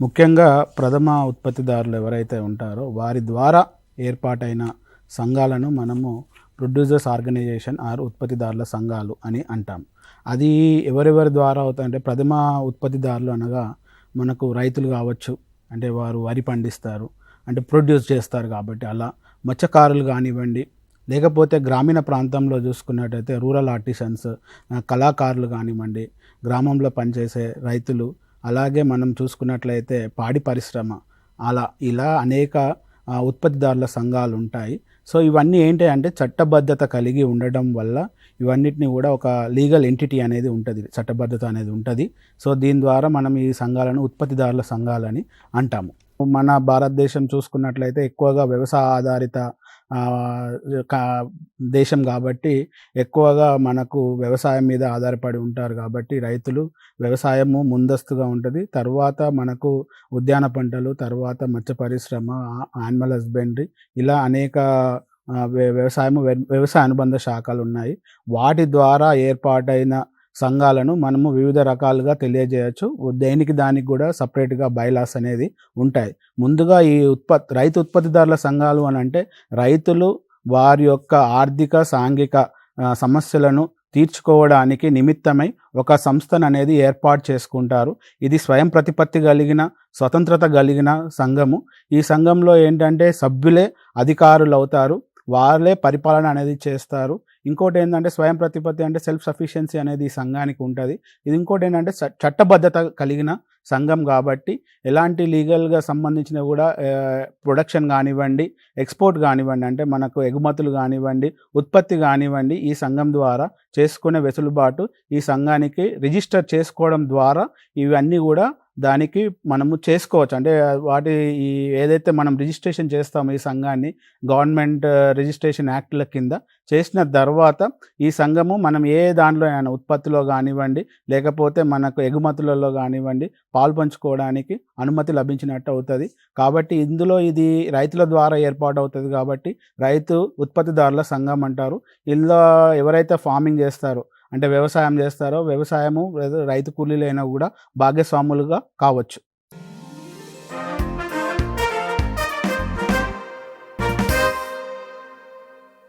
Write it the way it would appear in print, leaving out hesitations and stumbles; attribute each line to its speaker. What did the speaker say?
Speaker 1: ముఖ్యంగా ప్రథమ ఉత్పత్తిదారులు ఎవరైతే ఉంటారో వారి ద్వారా ఏర్పాటైన సంఘాలను మనము ప్రొడ్యూసర్స్ ఆర్గనైజేషన్ ఆర్ ఉత్పత్తిదారుల సంఘాలు అని అంటాం. అది ఎవరెవరి ద్వారా అవుతాయంటే ప్రథమ ఉత్పత్తిదారులు అనగా మనకు రైతులు కావచ్చు, అంటే వారు వరి పండిస్తారు, అంటే ప్రొడ్యూస్ చేస్తారు కాబట్టి అలా. మత్స్యకారులు కానివ్వండి, లేకపోతే గ్రామీణ ప్రాంతంలో చూసుకున్నట్టయితే రూరల్ ఆర్టిసన్స్, కళాకారులు కానివ్వండి, గ్రామంలో పనిచేసే రైతులు, అలాగే మనం చూసుకున్నట్లయితే పాడి పరిశ్రమ, ఇలా అనేక ఉత్పత్తిదారుల సంఘాలు ఉంటాయి. సో ఇవన్నీ ఏంటి అంటే చట్టబద్ధత కలిగి ఉండడం వల్ల ఇవన్నిటిని కూడా ఒక లీగల్ ఎంటిటీ అనేది ఉంటుంది, చట్టబద్ధత అనేది ఉంటుంది. సో దీని ద్వారా మనం ఈ సంఘాలను ఉత్పత్తిదారుల సంఘాలని అంటాము. మన భారతదేశం చూసుకున్నట్లయితే ఎక్కువగా వ్యవసాయ ఆధారిత దేశం కాబట్టి ఎక్కువగా మనకు వ్యవసాయం మీద ఆధారపడి ఉంటారు కాబట్టి రైతులు వ్యవసాయము ముందస్తుగా ఉంటుంది. తర్వాత మనకు ఉద్యాన పంటలు, తర్వాత మత్స్య పరిశ్రమ, యానిమల్ హస్బెండరీ, ఇలా అనేక వ్యవసాయ అనుబంధ శాఖలు ఉన్నాయి. వాటి ద్వారా ఏర్పాటైన సంఘాలను మనము వివిధ రకాలుగా తెలియజేయచ్చు. దేనికి దానికి కూడా సపరేట్గా బైలాస్ అనేది ఉంటాయి. ముందుగా ఈ రైతు ఉత్పత్తిదారుల సంఘాలు అని అంటే రైతులు వారి యొక్క ఆర్థిక సాంఘిక సమస్యలను తీర్చుకోవడానికి నిమిత్తమై ఒక సంస్థను అనేది ఏర్పాటు చేసుకుంటారు. ఇది స్వయం ప్రతిపత్తి కలిగిన, స్వతంత్రత కలిగిన సంఘము. ఈ సంఘంలో ఏంటంటే సభ్యులే అధికారులు అవుతారు, వాళ్ళే పరిపాలన అనేది చేస్తారు. ఇంకోటి ఏంటంటే స్వయం ప్రతిపత్తి అంటే సెల్ఫ్ సఫిషియన్సీ అనేది ఈ సంఘానికి ఉంటుంది. ఇది ఇంకోటి ఏంటంటే చట్టబద్ధత కలిగిన సంఘం కాబట్టి ఎలాంటి లీగల్గా సంబంధించిన కూడా ప్రొడక్షన్ కానివ్వండి, ఎక్స్పోర్ట్ కానివ్వండి, అంటే మనకు ఎగుమతులు కానివ్వండి, ఉత్పత్తి కానివ్వండి, ఈ సంఘం ద్వారా చేసుకునే వెసులుబాటు ఈ సంఘానికి రిజిస్టర్ చేసుకోవడం ద్వారా ఇవన్నీ కూడా దానికి మనము చేసుకోవచ్చు. అంటే ఈ ఏదైతే మనం రిజిస్ట్రేషన్ చేస్తామో ఈ సంఘాన్ని గవర్నమెంట్ రిజిస్ట్రేషన్ యాక్ట్ల కింద చేసిన తర్వాత ఈ సంఘము మనం ఏ దాంట్లో అయినా ఉత్పత్తిలో కానివ్వండి, లేకపోతే మనకు ఎగుమతులలో కానివ్వండి పాల్పంచుకోవడానికి అనుమతి లభించినట్టు అవుతుంది. కాబట్టి ఇందులో ఇది రైతుల ద్వారా ఏర్పాటు అవుతుంది కాబట్టి రైతు ఉత్పత్తిదారుల సంఘం అంటారు. ఇందులో ఎవరైతే ఫార్మింగ్ చేస్తారో, అంటే వ్యవసాయం చేస్తారో, వ్యవసాయము రైతు కూలీలైనా కూడా భాగస్వాములుగా కావచ్చు.